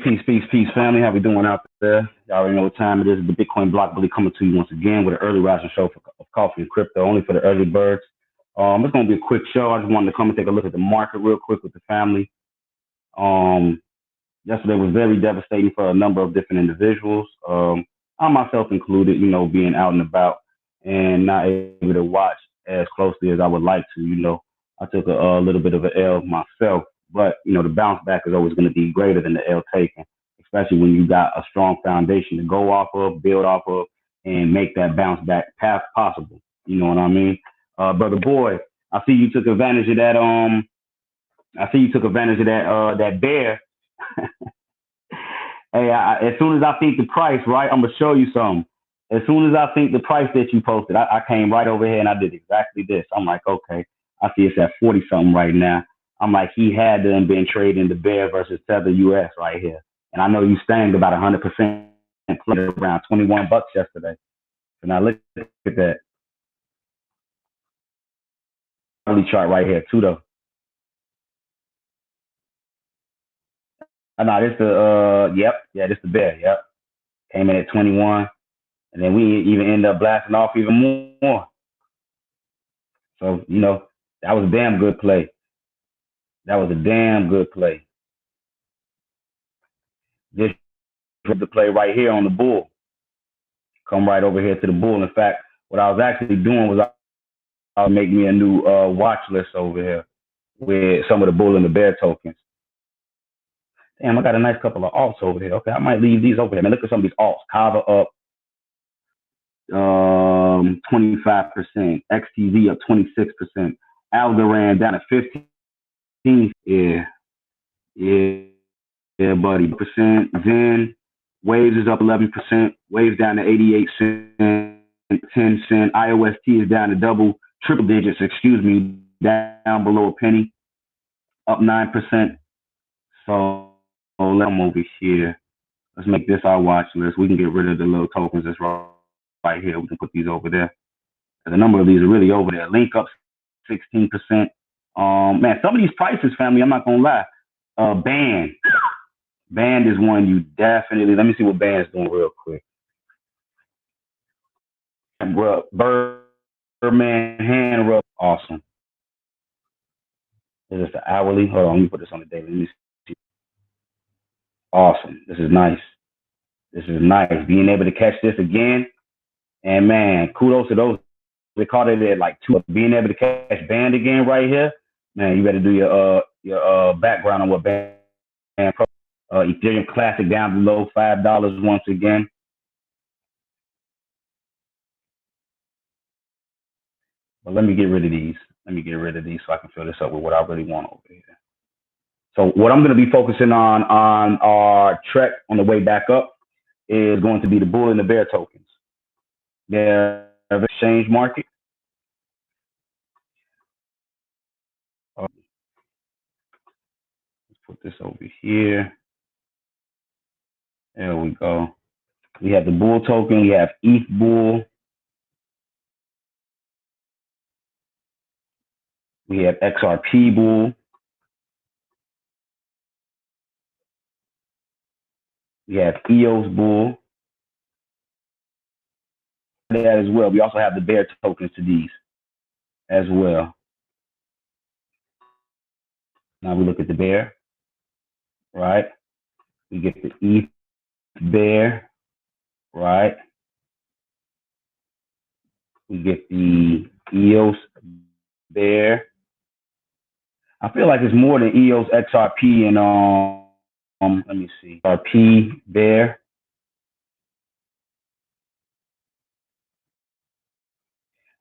Peace, family. How we doing out there? Y'all already know what time it is. The Bitcoin Block Bully coming to you once again with an early rising show of coffee and crypto, only for the early birds. It's gonna be a quick show. I just wanted to come and take a look at the market real quick with the family. Um, Yesterday was very devastating for a number of different individuals. I myself included, being out and about and not able to watch as closely as I would like to. I took a little bit of an L myself, but the bounce back is always going to be greater than the L taken, especially when you got a strong foundation to go off of, build off of, and make that bounce back path possible. You know what I mean? Brother Boy, I see you took advantage of that. I see you took advantage of that bear. Hey, as soon as I think the price, right, I'm gonna show you something. As soon as I think the price that you posted, I came right over here and I did exactly this. I'm like, okay, I see it's at 40 something right now. I'm like, he had to have been trading the bear versus Tether US right here. And I know you staying about 100% around $21 yesterday. So now look at that early chart right here too, though. No, this this the bear, yep. Came in at 21, and then we even end up blasting off even more. So, that was a damn good play. That was a damn good play. This was the play right here on the bull. Come right over here to the bull. In fact, what I was actually doing was I was making me a new watch list over here with some of the bull and the bear tokens. Damn, I got a nice couple of alts over here. Okay, I might leave these over here. Man, look at some of these alts. Kava up 25%. XTZ up 26%. Algorand down to 15. Yeah, buddy. Percent. Zen. Waves is up 11%. Waves down to 88 cents, 10 cents. IOST is down to triple digits, down below a penny, up 9%. So let them over here. Let's make this our watch list. We can get rid of the little tokens that's right here. We can put these over there. And a number of these are really over there. Link up 16%. Man, some of these prices, family, I'm not gonna lie. Band is one you definitely. Let me see what Band's doing real quick. Birdman hand rub, awesome. This is the hourly. Hold on, let me put this on the daily. Let me see. Awesome. This is nice. This is nice. Being able to catch this again, and man, kudos to those. They caught it at like 2. Being able to catch Band again right here, man, you better do your background on what Band. Ethereum Classic down below $5 once again. But let me get rid of these. So I can fill this up with what I really want over here. So what I'm going to be focusing on our trek on the way back up is going to be the bull and the bear tokens. Their exchange market. Let's put this over here. There we go. We have the bull token. We have ETH bull. We have XRP bull. We have EOS bull. That as well. We also have the bear tokens to these as well. Now we look at the bear, right? We get the ETH bear, right? We get the EOS bear. I feel like it's more than EOS XRP and let me see, RP bear.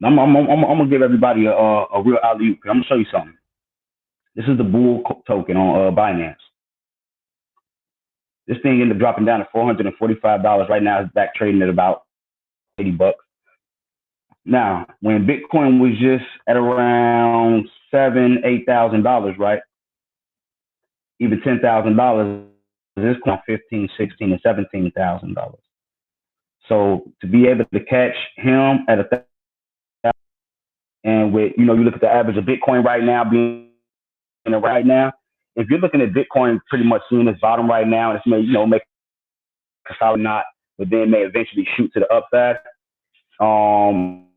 I'm gonna give everybody a real alley-oop. I'm gonna show you something. This is the bull token on Binance. This thing ended up dropping down to $445. Right now, it's back trading at about $80. Now, when Bitcoin was just at around $8,000, right? Even $10,000, this coin $15, $16, and $17,000. So to be able to catch him at and with you look at the average of Bitcoin right now if you're looking at Bitcoin pretty much seeing its bottom right now, and it's make a solid knot, but then may eventually shoot to the upside. Um,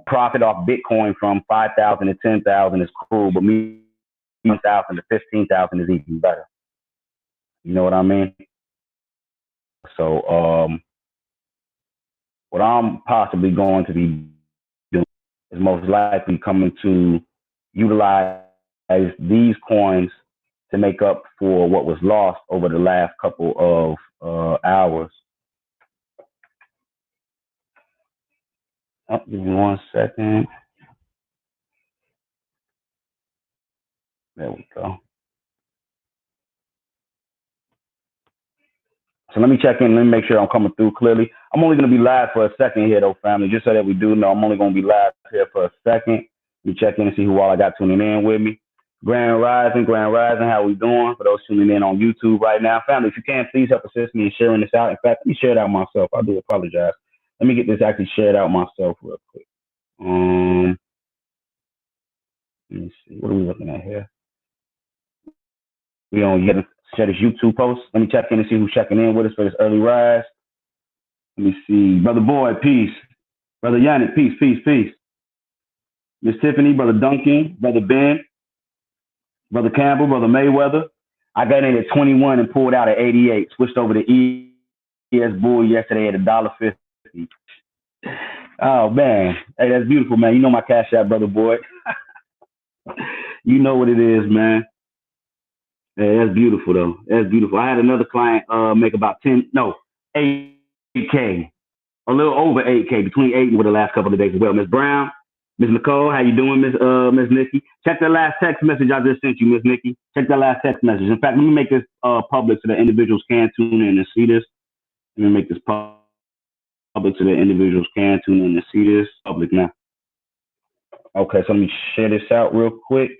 Profit off Bitcoin from 5,000 to 10,000 is cool, but me 1,000 to 15,000 is even better. You know what I mean? So what I'm possibly going to be doing is most likely coming to utilize these coins to make up for what was lost over the last couple of hours. Oh, give me 1 second. There we go. So let me check in. Let me make sure I'm coming through clearly. I'm only going to be live for a second here, though, family, just so that we do know I'm only going to be live here for a second. Let me check in and see who all I got tuning in with me. Grand Rising, how we doing? For those tuning in on YouTube right now. Family, if you can, please help assist me in sharing this out. In fact, let me share it out myself. I do apologize. Let me get this actually shared out myself real quick. Let me see. What are we looking at here? We on yet share this YouTube post. Let me check in and see who's checking in with us for this early rise. Let me see. Brother Boy, peace. Brother Yannick, peace, peace, peace. Miss Tiffany, Brother Duncan, Brother Ben, Brother Campbell, Brother Mayweather. I got in at 21 and pulled out at 88. Switched over to ES Bull yesterday at $1.50. Oh, man. Hey, that's beautiful, man. You know my cash app, Brother Boy. You know what it is, man. Yeah, that's beautiful, though. That's beautiful. I had another client make about 8K. A little over 8K, between 8 and with the last couple of days as well. Miss Brown, Miss Nicole, how you doing, Miss Nikki? Check that last text message I just sent you, Miss Nikki. Check that last text message. In fact, let me make this public so that individuals can tune in and see this. Let me make this public so that individuals can tune in and see this. Public now. Okay, so let me share this out real quick.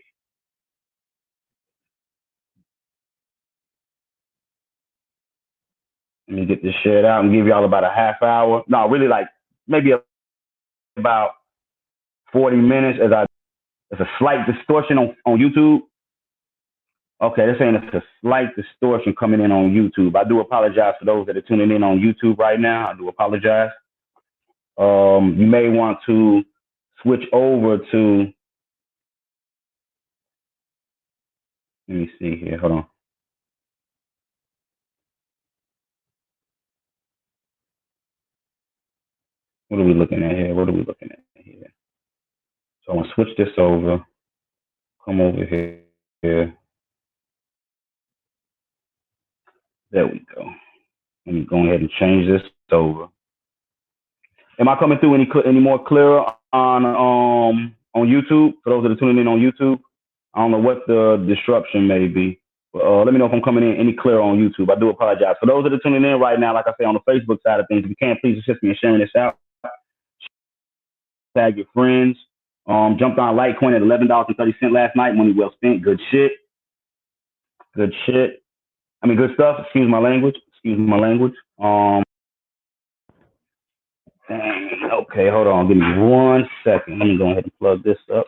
Let me get this shared out and give y'all about a half hour. No, really like maybe about 40 minutes as it's a slight distortion on YouTube. Okay, they're saying it's a slight distortion coming in on YouTube. I do apologize for those that are tuning in on YouTube right now. I do apologize. You may want to switch over to, let me see here, hold on. What are we looking at here? So I'm gonna switch this over, come over here. There we go. Let me go ahead and change this over. Am I coming through any more clearer on YouTube? For those that are tuning in on YouTube, I don't know what the disruption may be. Let me know if I'm coming in any clearer on YouTube. I do apologize. For those that are tuning in right now, like I say, on the Facebook side of things, if you can, please assist me in sharing this out. Tag your friends. Jumped on Litecoin at $11.30 last night. Money well spent. Good shit. Good shit. I mean, good stuff. Excuse my language. Okay, hold on. Give me 1 second. Let me go ahead and plug this up.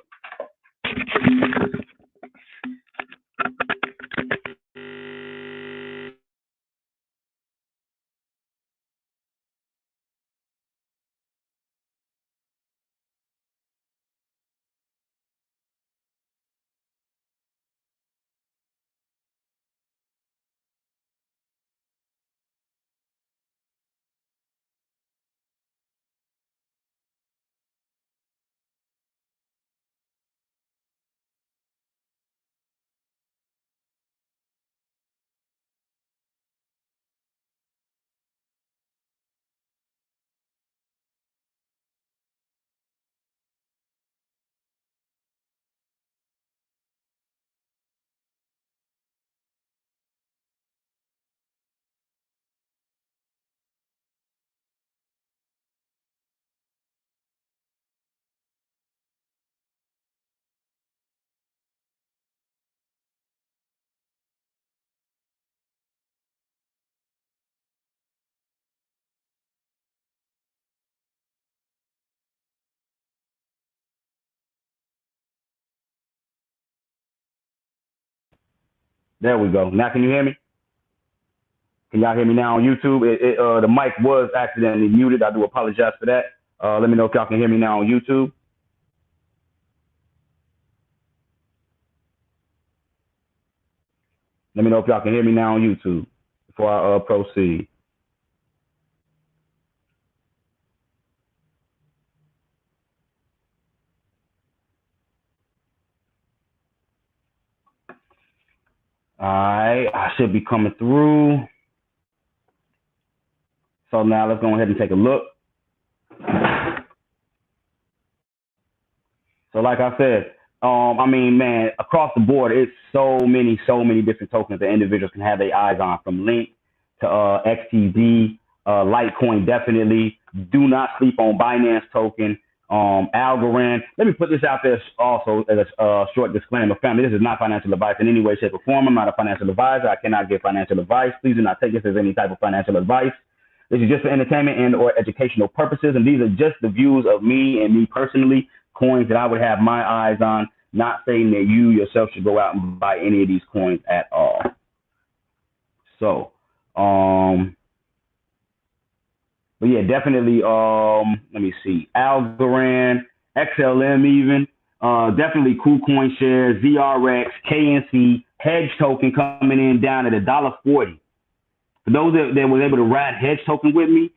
There we go. Now can you hear me? Can y'all hear me now on YouTube? The mic was accidentally muted. I do apologize for that. Let me know if y'all can hear me now on YouTube. Let me know if y'all can hear me now on YouTube before I proceed. All right, I should be coming through. So now let's go ahead and take a look. So like I said, I mean, man, across the board, it's so many different tokens that individuals can have their eyes on, from Link to XTB, Litecoin, definitely. Do not sleep on Binance token, Algorand. Let me put this out there also as a short disclaimer. Family, this is not financial advice in any way, shape, or form. I'm not a financial advisor. I cannot give financial advice. Please do not take this as any type of financial advice. This is just for entertainment and or educational purposes, and these are just the views of me and me personally, coins that I would have my eyes on, not saying that you yourself should go out and buy any of these coins at all. So, but yeah, definitely, let me see, Algorand, XLM even, definitely KuCoin shares, ZRX, KNC, Hedge token coming in down at $1.40. For those that was able to ride Hedge token with me,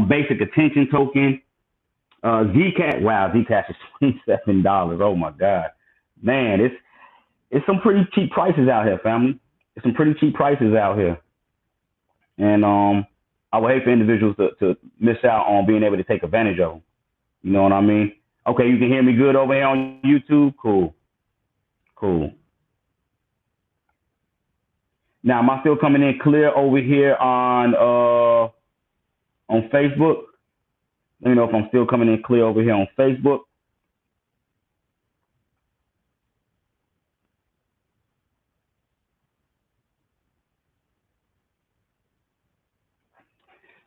basic attention token, Zcash, wow, Zcash is $27. Oh my God, man, it's some pretty cheap prices out here, family. It's some pretty cheap prices out here, and I would hate for individuals to miss out on being able to take advantage of them. You know what I mean? Okay, you can hear me good over here on YouTube. Cool, cool. Now, am I still coming in clear over here on Facebook? Let me know if I'm still coming in clear over here on Facebook.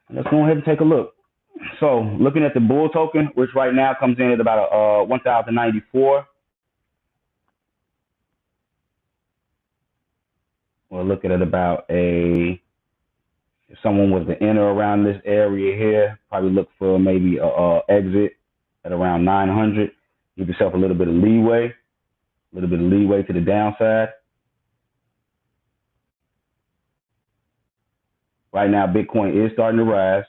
Let's go ahead and take a look. So, looking at the bull token, which right now comes in at about 1,094. We're looking at about if someone was to enter around this area here, probably look for maybe a exit at around 900. Give yourself a little bit of leeway to the downside. Right now, Bitcoin is starting to rise.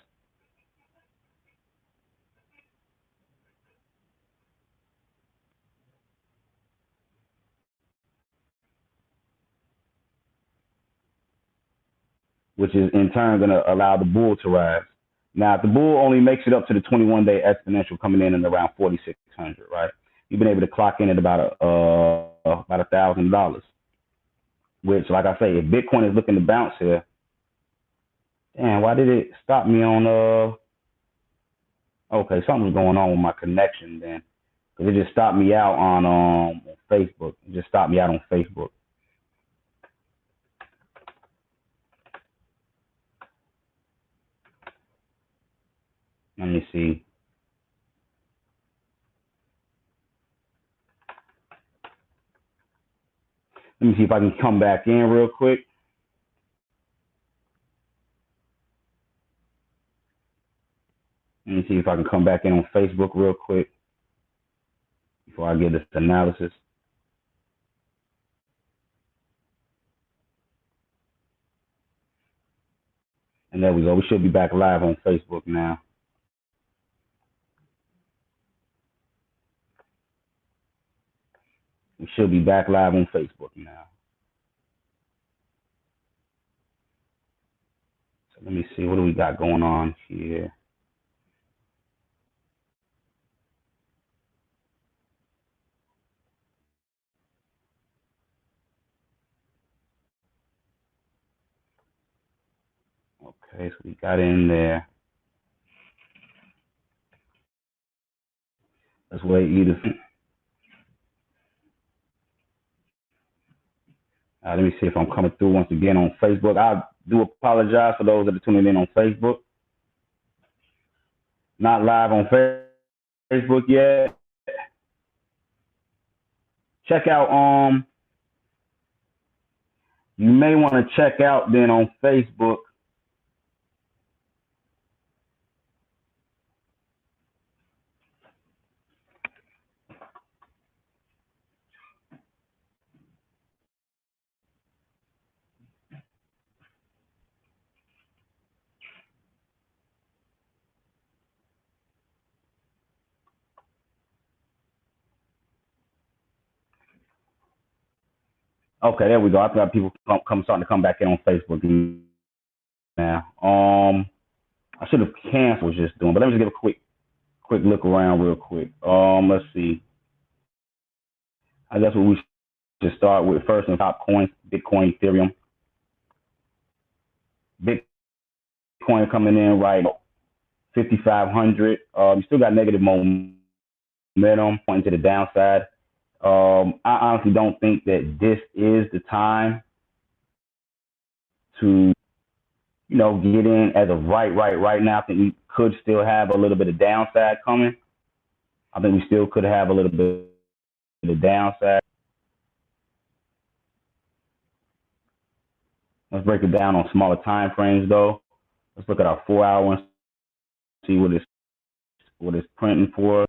Which is in turn going to allow the bull to rise. Now, if the bull only makes it up to the 21-day exponential coming in at around 4,600, right? You've been able to clock in at about $1,000, which, like I say, if Bitcoin is looking to bounce here, damn, why did it stop me on, okay, something's going on with my connection then, because it just stopped me out on Facebook. It just stopped me out on Facebook. Let me see. Let me see if I can come back in real quick. Let me see if I can come back in on Facebook real quick before I get this analysis. And there we go. We should be back live on Facebook now. We should be back live on Facebook now. So let me see, what do we got going on here? Okay, so we got in there. Let's wait either. Let me see if I'm coming through once again on Facebook. I do apologize for those that are tuning in on Facebook. Not live on Facebook yet. Check out You may want to check out then on Facebook. Okay, there we go. I got people starting to come back in on Facebook now. I should have canceled just doing, but let me just give a quick look around real quick. Let's see. I guess what we should start with first in top coins: Bitcoin, Ethereum. Bitcoin coming in right 5,500. You still got negative momentum pointing to the downside. I honestly don't think that this is the time to, get in as of right now. I think we could still have a little bit of downside coming. I think we still could have a little bit of downside. Let's break it down on smaller time frames though. Let's look at our 4-hour and see what it's printing for.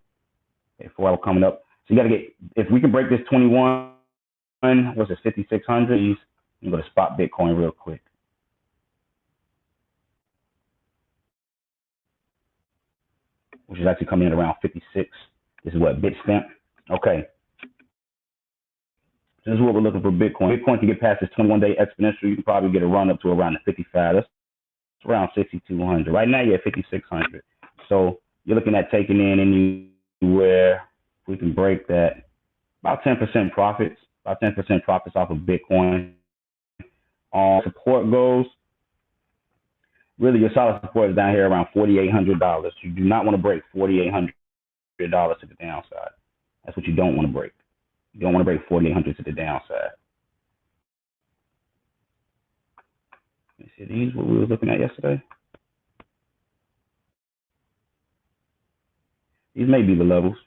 Okay, 4-hour coming up. So you got to get, if we can break this 21, what's it, 5,600? You can go to spot Bitcoin real quick. Which is actually coming in around 56. This is what, Bitstamp. Okay. This is what we're looking for Bitcoin. Bitcoin can get past this 21-day exponential. You can probably get a run up to around the 55. That's around 6,200. Right now you're at 5,600. So you're looking at taking in anywhere, we can break that, about 10% profits, off of Bitcoin. Support goes, really your solid support is down here around $4,800. You do not want to break $4,800 to the downside. That's what you don't want to break. You don't want to break $4,800 to the downside. Let me see, these what we were looking at yesterday. These may be the levels.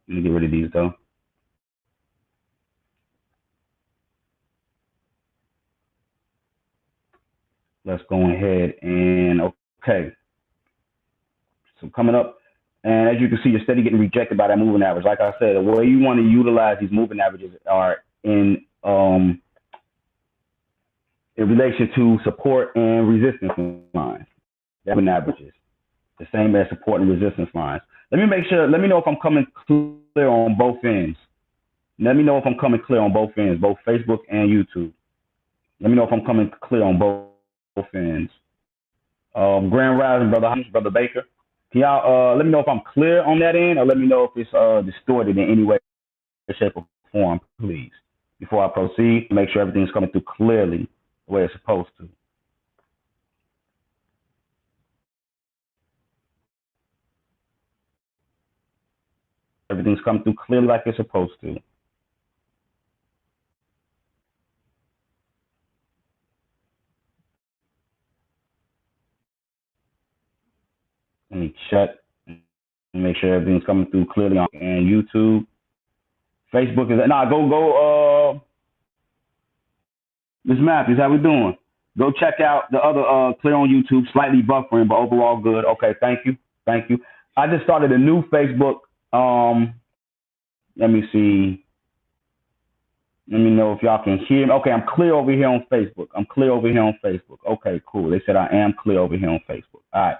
Let me get rid of these though. Let's go ahead and, okay. So coming up, and as you can see, you're steady getting rejected by that moving average. Like I said, the way you want to utilize these moving averages are in relation to support and resistance lines. Moving averages, the same as support and resistance lines. Let me know if I'm coming clear on both ends. Let me know if I'm coming clear on both ends, both Facebook and YouTube. Let me know if I'm coming clear on both ends. Grand Rising, Brother Baker. Can y'all let me know if I'm clear on that end, or let me know if it's distorted in any way, shape, or form, please. Before I proceed, make sure everything's coming through clearly the way it's supposed to. Everything's coming through clearly like it's supposed to. Let me check and make sure everything's coming through clearly on YouTube. Facebook is go. Miss Matthews, how we doing? Go check out the other clear on YouTube, slightly buffering, but overall good. Okay, thank you. I just started a new Facebook. Let me see. Let me know if y'all can hear me. Okay, I'm clear over here on Facebook. Okay, cool. They said I am clear over here on Facebook. All right.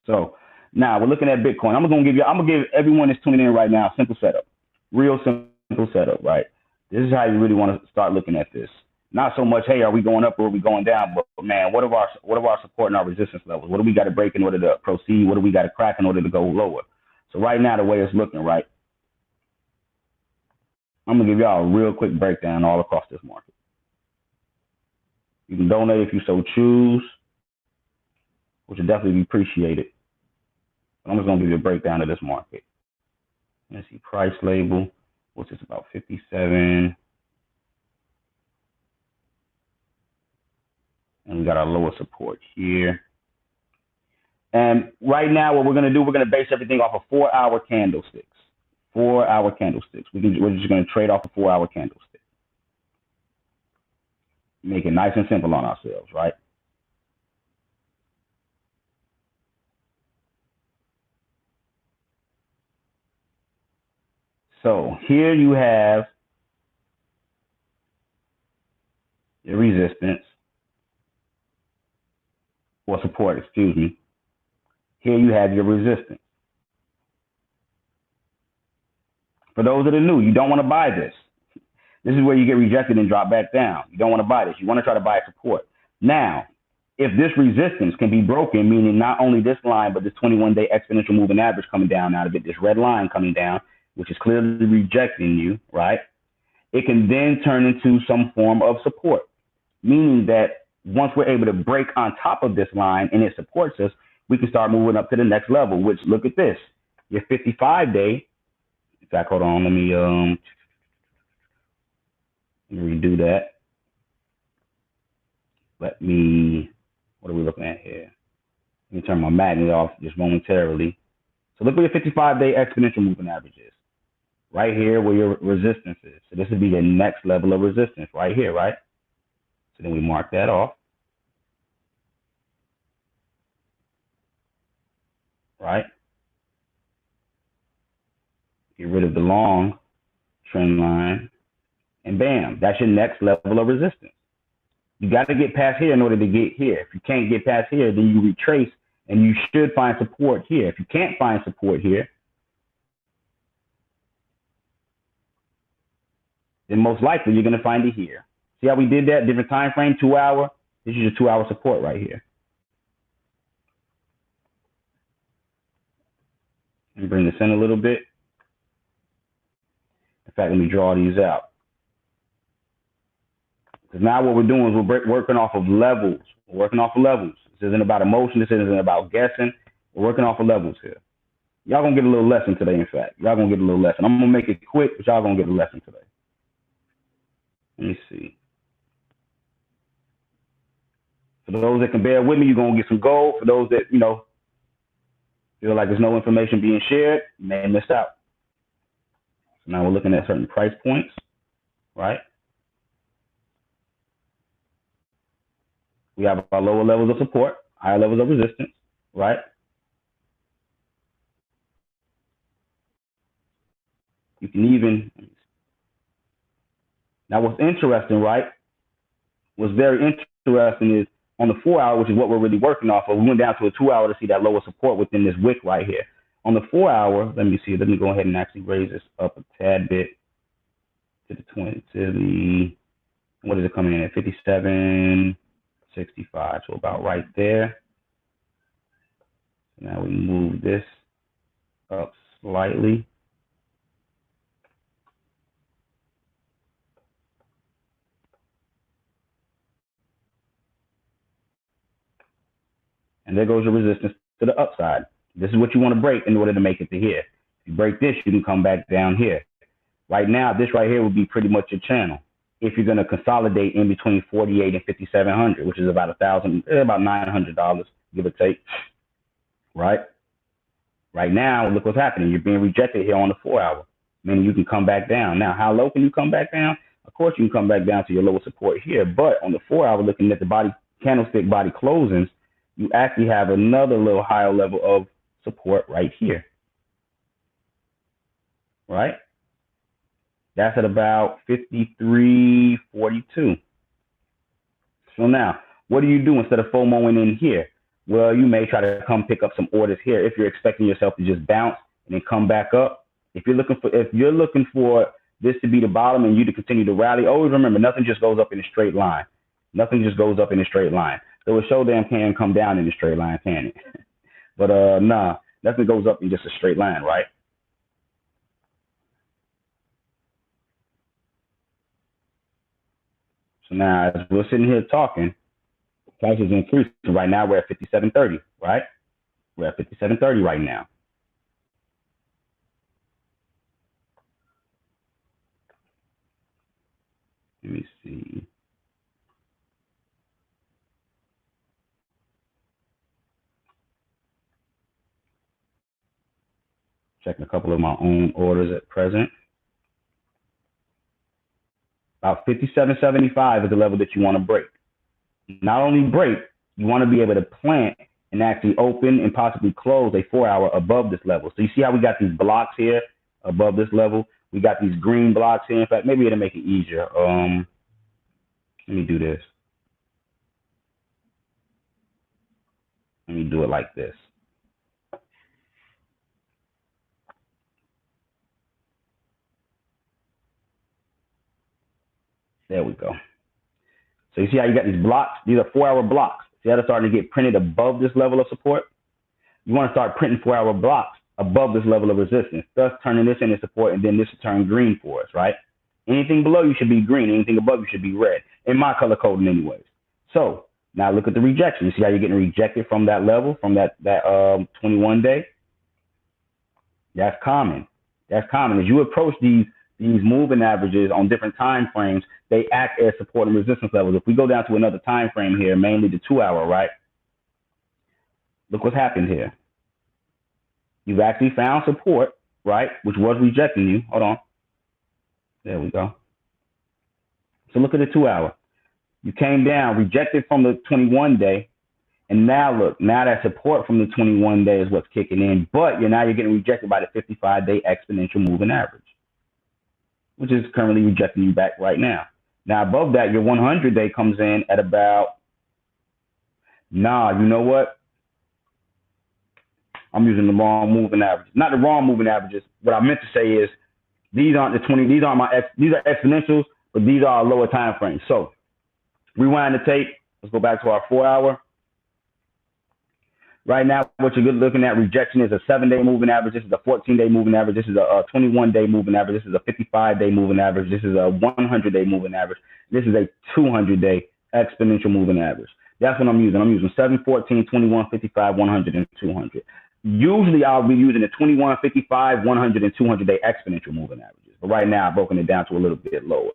So now we're looking at Bitcoin. I'm gonna give everyone that's tuning in right now a simple setup. Real simple setup, right? This is how you really want to start looking at this. Not so much, hey, are we going up or are we going down? But man, what are our support and our resistance levels? What do we got to break in order to proceed? What do we got to crack in order to go lower? So right now, the way it's looking, right? I'm gonna give y'all a real quick breakdown all across this market. You can donate if you so choose, which would definitely be appreciated. But I'm just gonna give you a breakdown of this market. Let's see, price label, which is about 57. And we got our lower support here. And right now, what we're going to do, we're going to base everything off of 4-hour candlesticks. 4-hour candlesticks. We're just going to trade off a 4-hour candlestick. make it nice and simple on ourselves, right? So here you have your resistance or support, excuse me. Here you have your resistance. For those that are new, you don't want to buy this. This is where you get rejected and drop back down. You don't want to buy this. You want to try to buy support. Now, if this resistance can be broken, meaning not only this line, but this 21-day exponential moving average coming down out of it, this red line coming down, which is clearly rejecting you, right? It can then turn into some form of support, meaning that once we're able to break on top of this line and it supports us, we can start moving up to the next level, which look at this. Your 55-day, in fact, hold on, let me redo that. Let me, what are we looking at here? Let me turn my magnet off just momentarily. So look where your 55-day exponential moving average is. Right here where your resistance is. So this would be the next level of resistance right here, right? So then we mark that off. Right? Get rid of the long trend line. And bam, that's your next level of resistance. You got to get past here in order to get here. If you can't get past here, then you retrace and you should find support here. If you can't find support here, then most likely you're going to find it here. See how we did that? Different time frame, 2 hour. This is your 2 hour support right here. Let me bring this in a little bit. In fact, let me draw these out. Because now what we're doing is we're working off of levels. We're working off of levels. This isn't about emotion. This isn't about guessing. We're working off of levels here. Y'all gonna get a little lesson today, in fact. Y'all gonna get a little lesson. I'm gonna make it quick, but y'all gonna get a lesson today. Let me see. For those that can bear with me, you're gonna get some gold. For those that, feel like there's no information being shared, you may miss out. So now we're looking at certain price points, right? We have our lower levels of support, higher levels of resistance, right? You can even, now what's interesting, right? What's very interesting is on the 4 hour, which is what we're really working off of, we went down to a 2 hour to see that lower support within this wick right here. On the 4 hour, let me go ahead and actually raise this up a tad bit to the 20, to the, what is it coming in at? 57.65, so about right there. Now we move this up slightly. And there goes your resistance to the upside. This is what you want to break in order to make it to here. If you break this, you can come back down here. Right now, this right here would be pretty much your channel. If you're going to consolidate in between 48 and 5,700, which is about about $900, give or take, right? Right now, look what's happening. You're being rejected here on the 4 hour, meaning you can come back down. Now, how low can you come back down? Of course, you can come back down to your lower support here, but on the 4 hour, looking at the body candlestick body closings, you actually have another little higher level of support right here, right? That's at about 53.42. So now, what do you do instead of FOMOing in here? Well, you may try to come pick up some orders here if you're expecting yourself to just bounce and then come back up. If you're looking for this to be the bottom and you to continue to rally, always remember nothing just goes up in a straight line. Nothing just goes up in a straight line. So a show damn can come down in a straight line, can it? But nah, nothing goes up in just a straight line, right? So now, as we're sitting here talking, prices increasing. Right now, we're at 57.30, right? We're at 57.30 right now. Let me see. Checking a couple of my own orders at present. About 57.75 is the level that you want to break. Not only break, you want to be able to plant and actually open and possibly close a 4-hour above this level. So you see how we got these blocks here above this level? We got these green blocks here. In fact, maybe it'll make it easier. Let me do this. Let me do it like this. There we go. So you see how you got these blocks? These are 4-hour blocks. See how they're starting to get printed above this level of support? You want to start printing 4-hour blocks above this level of resistance, thus turning this into support, and then this will turn green for us, right? Anything below you should be green. Anything above you should be red, in my color coding anyways. So now look at the rejection. You see how you're getting rejected from that level, from that 21 day? That's common. That's common. As you approach these moving averages on different time frames, they act as support and resistance levels. If we go down to another time frame here, mainly the 2-hour, right? Look what's happened here. You've actually found support, right, which was rejecting you. Hold on. There we go. So look at the 2-hour. You came down, rejected from the 21 day, and now look, now that support from the 21 day is what's kicking in, but you're getting rejected by the 55-day exponential moving average, which is currently rejecting you back right now. Now above that, your 100-day comes in at about, you know what? I'm using the wrong moving averages. Not the wrong moving averages. What I meant to say is these aren't the 20, these are exponentials, but these are our lower time frames. So rewind the tape. Let's go back to our 4-hour. Right now, what you're looking at rejection is a 7-day moving average. This is a 14-day moving average. This is a 21-day moving average. This is a 55-day moving average. This is a 100-day moving average. This is a 200-day exponential moving average. That's what I'm using. I'm using 7, 14, 21, 55, 100, and 200. Usually, I'll be using the 21, 55, 100, and 200-day exponential moving averages. But right now, I've broken it down to a little bit lower.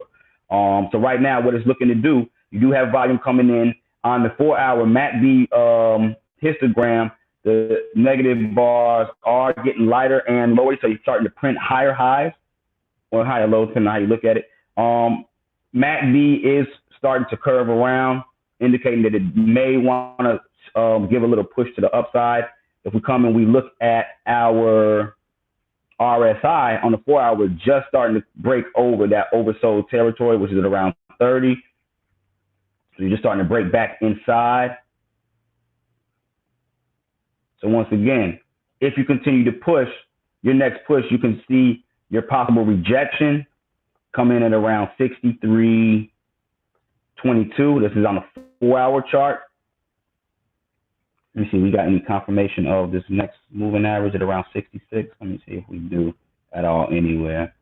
So right now, what it's looking to do, you do have volume coming in on the 4-hour MACD histogram. The negative bars are getting lighter and lower, so you're starting to print higher highs or higher lows, depending on how you look at it. MACD is starting to curve around, indicating that it may want to give a little push to the upside. If we come and we look at our RSI on the 4-hour, we're just starting to break over that oversold territory, which is at around 30. So you're just starting to break back inside. So once again, if you continue to push, your next push, you can see your possible rejection come in at around 63.22. This is on the 4-hour chart. Let me see, we got any confirmation of this next moving average at around 66. Let me see if we do at all anywhere.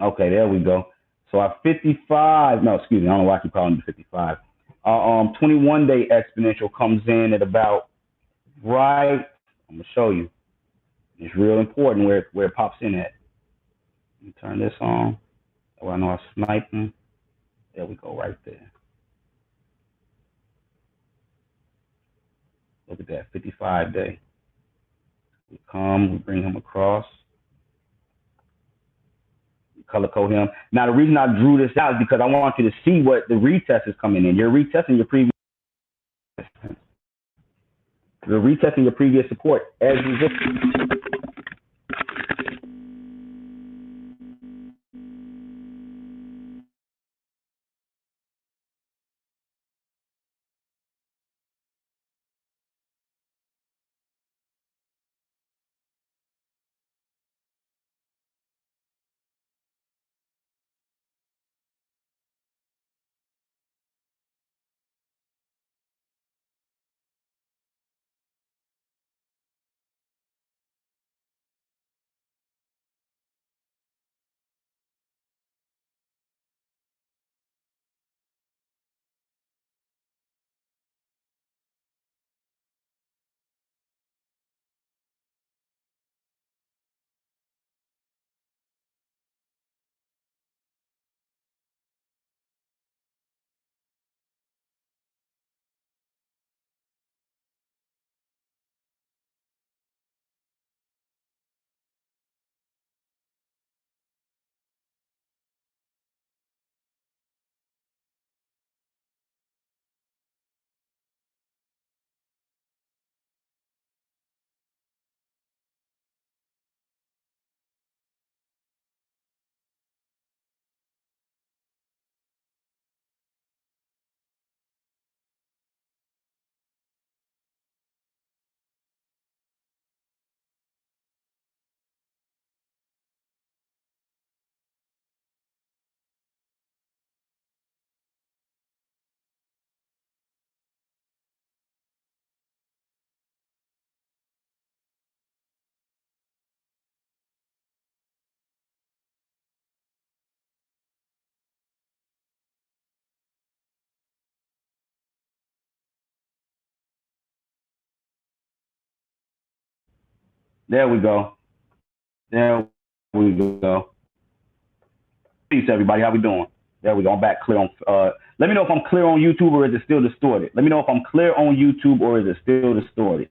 Okay, there we go. So our 55, no, excuse me, I don't know why I keep calling it 55. 21-day exponential comes in at about right, I'm gonna show you. It's real important where it pops in at. Let me turn this on. Oh, I know I'm sniping. There we go, right there. Look at that, 55-day. We come, we bring him across. Color code him. Now, the reason I drew this out is because I want you to see what the retest is coming in. You're retesting your previous. You're retesting your previous support as resistance. There we go. There we go. Peace, everybody. How we doing? There we go. I'm back clear on. Let me know if I'm clear on YouTube or is it still distorted. Let me know if I'm clear on YouTube or is it still distorted.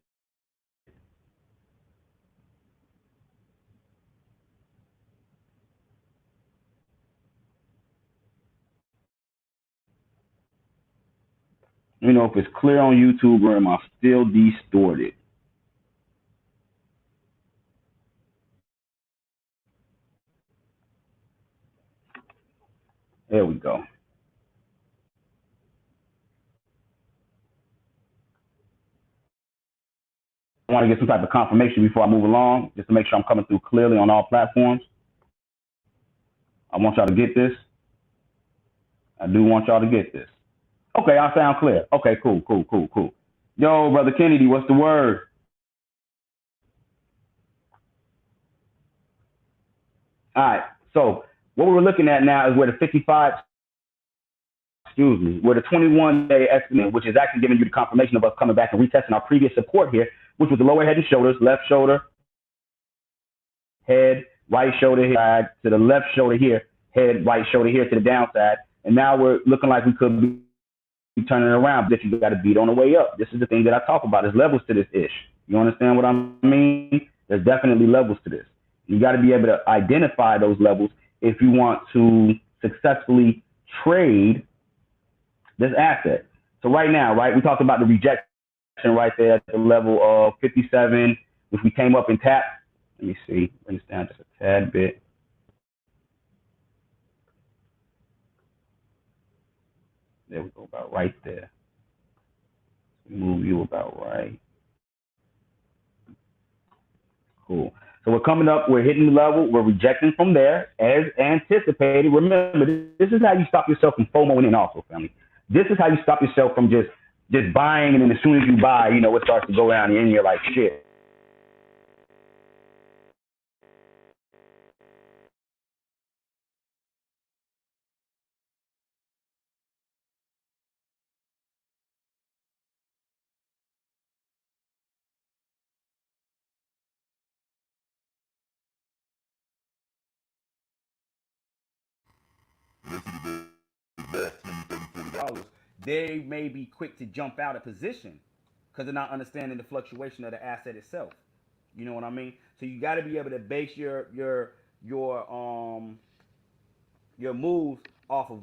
Let me know if it's clear on YouTube or am I still distorted. There we go. I want to get some type of confirmation before I move along, just to make sure I'm coming through clearly on all platforms. I want y'all to get this. I do want y'all to get this. Okay, I sound clear. Okay, cool. Yo, Brother Kennedy, what's the word? All right. So what we're looking at now is where the 55, where the 21-day estimate, which is actually giving you the confirmation of us coming back and retesting our previous support here, which was the lower head and shoulders, left shoulder, head, right shoulder here, to the left shoulder here, head, right shoulder here to the downside. And now we're looking like we could be turning it around. But you got to beat on the way up. This is the thing that I talk about. There's levels to this ish. You understand what I mean? There's definitely levels to this. You got to be able to identify those levels if you want to successfully trade this asset. So right now, right, we talked about the rejection right there at the level of 57, which we came up and tapped. Let me see, bring this down just a tad bit. There we go, about right there. Move you about right. Cool. So we're coming up, we're hitting the level, we're rejecting from there as anticipated. Remember, this is how you stop yourself from FOMOing in also, family. This is how you stop yourself from just buying, and then as soon as you buy, you know, it starts to go down and you're like, shit. They may be quick to jump out of position because they're not understanding the fluctuation of the asset itself. You know what I mean? So you got to be able to base your moves off of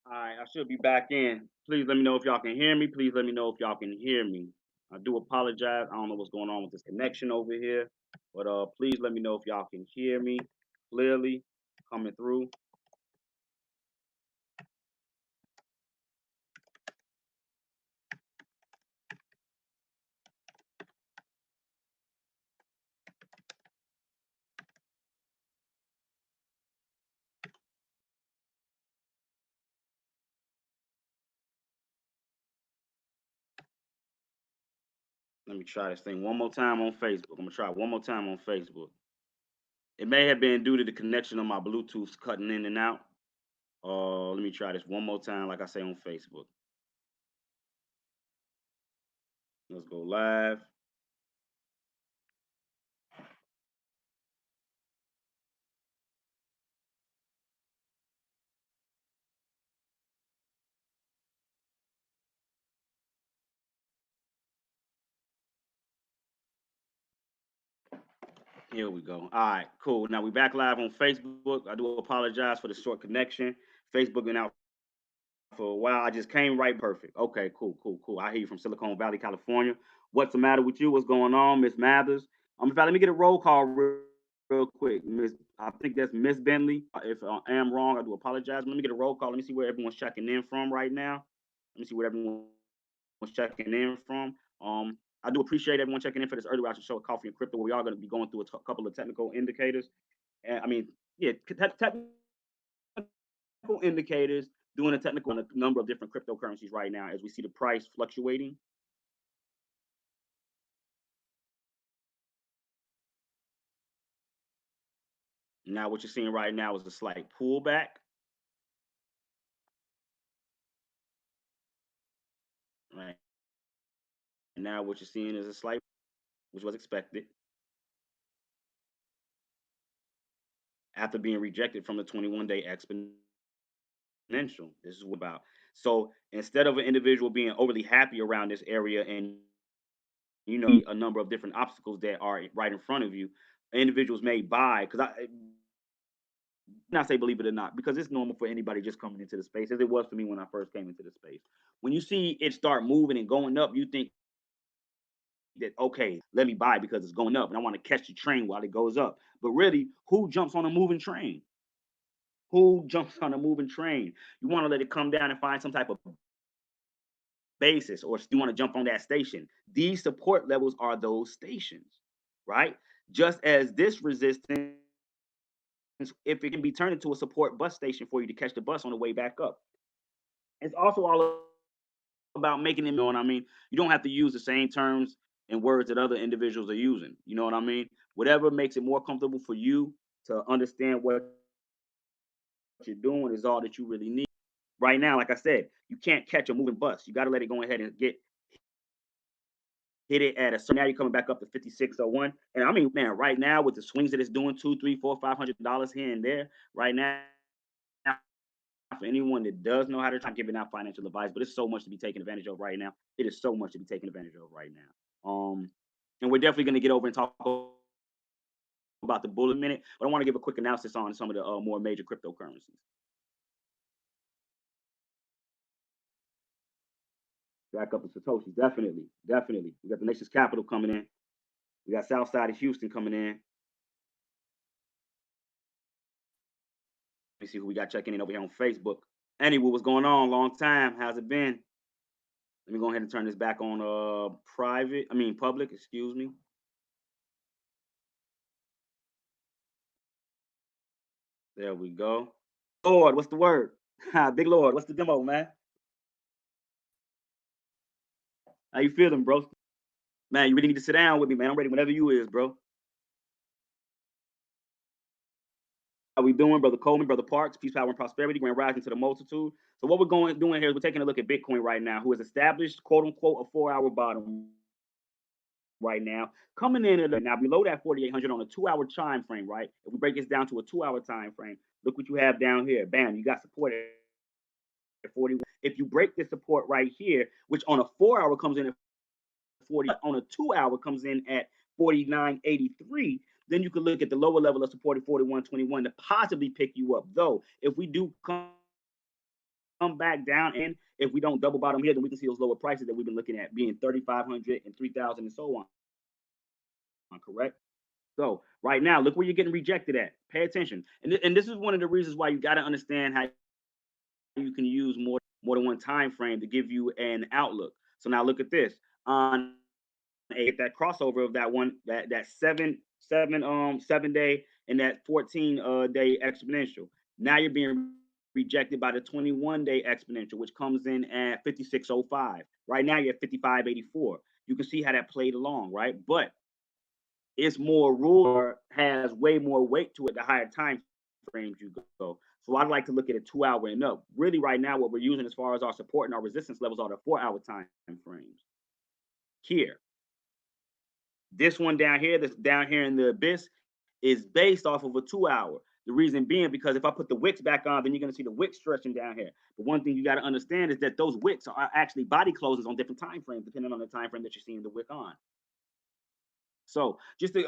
All right, I should be back in. Please let me know if y'all can hear me. Please let me know if y'all can hear me. I do apologize. I don't know what's going on with this connection over here, but please let me know if y'all can hear me clearly coming through. Let me try this thing one more time on Facebook. I'm gonna try it one more time on Facebook. It may have been due to the connection on my Bluetooth cutting in and out. Let me try this one more time, like I say on Facebook. Let's go live. Here we go. All right, cool. Now we back live on Facebook. I do apologize for the short connection. Facebook been out for a while. I just came right perfect. Okay, cool, cool, cool. I hear you from Silicon Valley, California. What's the matter with you? What's going on, Miss Mathers? In fact, let me get a roll call real quick. Miss, I think that's Miss Bentley. If I am wrong, I do apologize. Let me get a roll call. Let me see where everyone's checking in from right now. Let me see where everyone's checking in from. I do appreciate everyone checking in for this early round show of Coffee and Crypto, where we are going to be going through a couple of technical indicators. And I mean, yeah, technical indicators, doing a technical on a number of different cryptocurrencies right now as we see the price fluctuating. Now, what you're seeing right now is a slight pullback. Right now, what you're seeing is a slight, which was expected after being rejected from the 21-day exponential. This is what about. So instead of an individual being overly happy around this area and a number of different obstacles that are right in front of you, individuals may buy because I not say believe it or not, because it's normal for anybody just coming into the space, as it was for me when I first came into the space. When you see it start moving and going up, you think that okay, let me buy because it's going up, and I want to catch the train while it goes up. But really, who jumps on a moving train? Who jumps on a moving train? You want to let it come down and find some type of basis, or you want to jump on that station. These support levels are those stations, right? Just as this resistance, if it can be turned into a support bus station for you to catch the bus on the way back up. It's also all about making it, you know what I mean? You don't have to use the same terms and words that other individuals are using. You know what I mean? Whatever makes it more comfortable for you to understand what you're doing is all that you really need. Right now, like I said, you can't catch a moving bus. You got to let it go ahead and hit it at a certain. Now you're coming back up to 5601. And I mean, man, right now with the swings that it's doing, $2, $3, $4, $500 here and there, right now, for anyone that does know how to, I'm giving out financial advice, but it's so much to be taken advantage of right now. It is so much to be taken advantage of right now. And we're definitely going to get over and talk about the bull in a minute, but I want to give a quick analysis on some of the more major cryptocurrencies. Back up to Satoshi, definitely, definitely. We got the nation's capital coming in. We got South Side of Houston coming in. Let me see who we got checking in over here on Facebook. Anyway, what's going on? Long time. How's it been? Let me go ahead and turn this back on public, excuse me. There we go. Lord, what's the word? Big Lord, what's the demo, man? How you feeling, bro? Man, you really need to sit down with me, man. I'm ready whenever you is, bro. How we doing, Brother Coleman, Brother Parks, peace, power, and prosperity, grand rising to the multitude. So what we're doing here is we're taking a look at Bitcoin right now, who has established, quote unquote, a 4-hour bottom right now, coming in at now below that 4,800 on a 2-hour time frame, right? If we break this down to a 2-hour time frame, look what you have down here. Bam, you got support at 41. If you break this support right here, which on a 4-hour comes in at 40, on a 2-hour comes in at 49.83, then you can look at the lower level of support at 41.21 to possibly pick you up. Though, if we do come back down, and if we don't double bottom here, then we can see those lower prices that we've been looking at being 3,500 and 3,000 and so on. Correct? So right now, look where you're getting rejected at. Pay attention. And this is one of the reasons why you got to understand how you can use more than one time frame to give you an outlook. So now look at this. On that crossover of that 7 day and that 14 day exponential. Now you're being rejected by the 21-day exponential, which comes in at 5605. Right now you're at 5584. You can see how that played along, right? But it's more rule has way more weight to it the higher time frames you go. So I'd like to look at a 2 hour and up. Really, right now, what we're using as far as our support and our resistance levels are the 4 hour time frames. Here, this one down here, that's down here in the abyss, is based off of a 2 hour. The reason being because if I put the wicks back on, then you're gonna see the wicks stretching down here. But one thing you got to understand is that those wicks are actually body closes on different time frames, depending on the time frame that you're seeing the wick on. So just to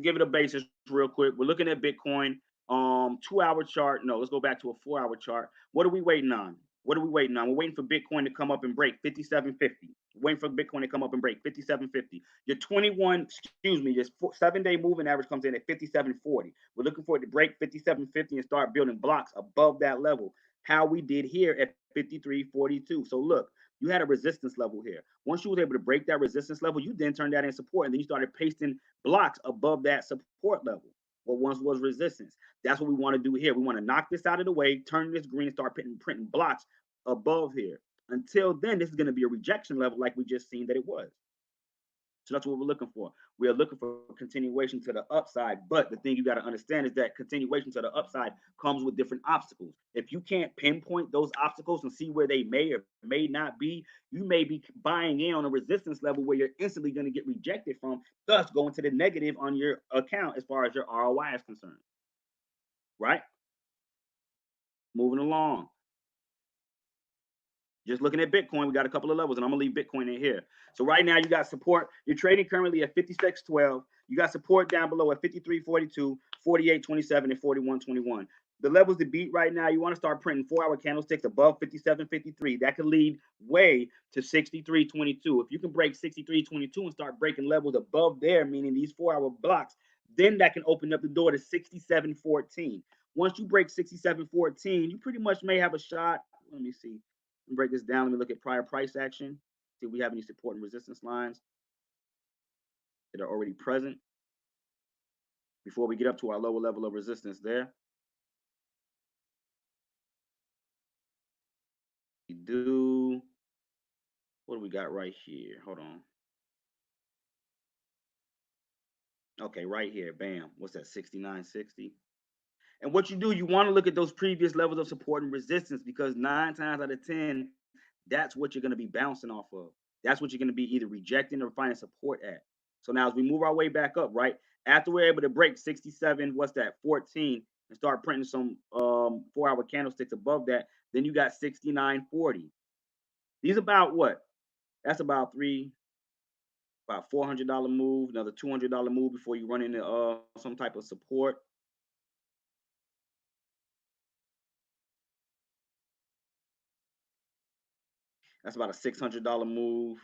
give it a basis real quick, we're looking at Bitcoin 2 hour chart. No, let's go back to a 4 hour chart. What are we waiting on? What are we waiting on? We're waiting for Bitcoin to come up and break 5750. Waiting for Bitcoin to come up and break 5750. Your 7-day moving average comes in at 5740. We're looking for it to break 5750 and start building blocks above that level. How we did here at 5342. So look, you had a resistance level here. Once you was able to break that resistance level, you then turned that in support, and then you started pasting blocks above that support level, what once was resistance. That's what we want to do here. We want to knock this out of the way, turn this green, and start printing blocks above here. Until then, this is going to be a rejection level like we just seen that it was. So that's what we're looking for. We are looking for continuation to the upside. But the thing you got to understand is that continuation to the upside comes with different obstacles. If you can't pinpoint those obstacles and see where they may or may not be, you may be buying in on a resistance level where you're instantly going to get rejected from, thus going to the negative on your account as far as your ROI is concerned. Right? Moving along. Just looking at Bitcoin, we got a couple of levels, and I'm gonna leave Bitcoin in here. So right now, you got support. You're trading currently at 56.12. You got support down below at 53.42, 48.27, and 41.21. The levels to beat right now, you want to start printing 4-hour candlesticks above 57.53. That could lead way to 63.22. If you can break 63.22 and start breaking levels above there, meaning these 4-hour blocks, then that can open up the door to 67.14. Once you break 67.14, you pretty much may have a shot. Let me see. Break this down. Let me look at prior price action. See if we have any support and resistance lines that are already present before we get up to our lower level of resistance there. We do. What do we got right here? Hold on. Okay, right here. Bam. What's that? 69.60. And what you do, you want to look at those previous levels of support and resistance because 9 times out of 10, that's what you're going to be bouncing off of. That's what you're going to be either rejecting or finding support at. So now as we move our way back up, right? After we're able to break 67, what's that, 14, and start printing some 4-hour candlesticks above that, then you got 69.40. These about what? That's about $400 move, another $200 move before you run into some type of support. That's about a $600 move,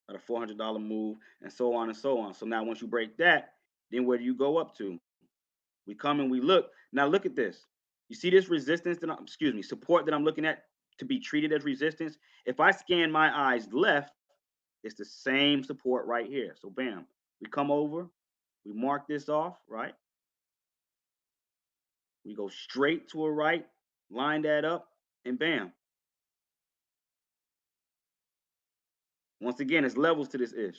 about a $400 move, and so on and so on. So now once you break that, then where do you go up to? We come and we look. Now look at this. You see this resistance that support that I'm looking at to be treated as resistance. If I scan my eyes left, it's the same support right here. So bam, we come over, we mark this off, right? We go straight to a right, line that up, and bam. Once again, it's levels to this ish.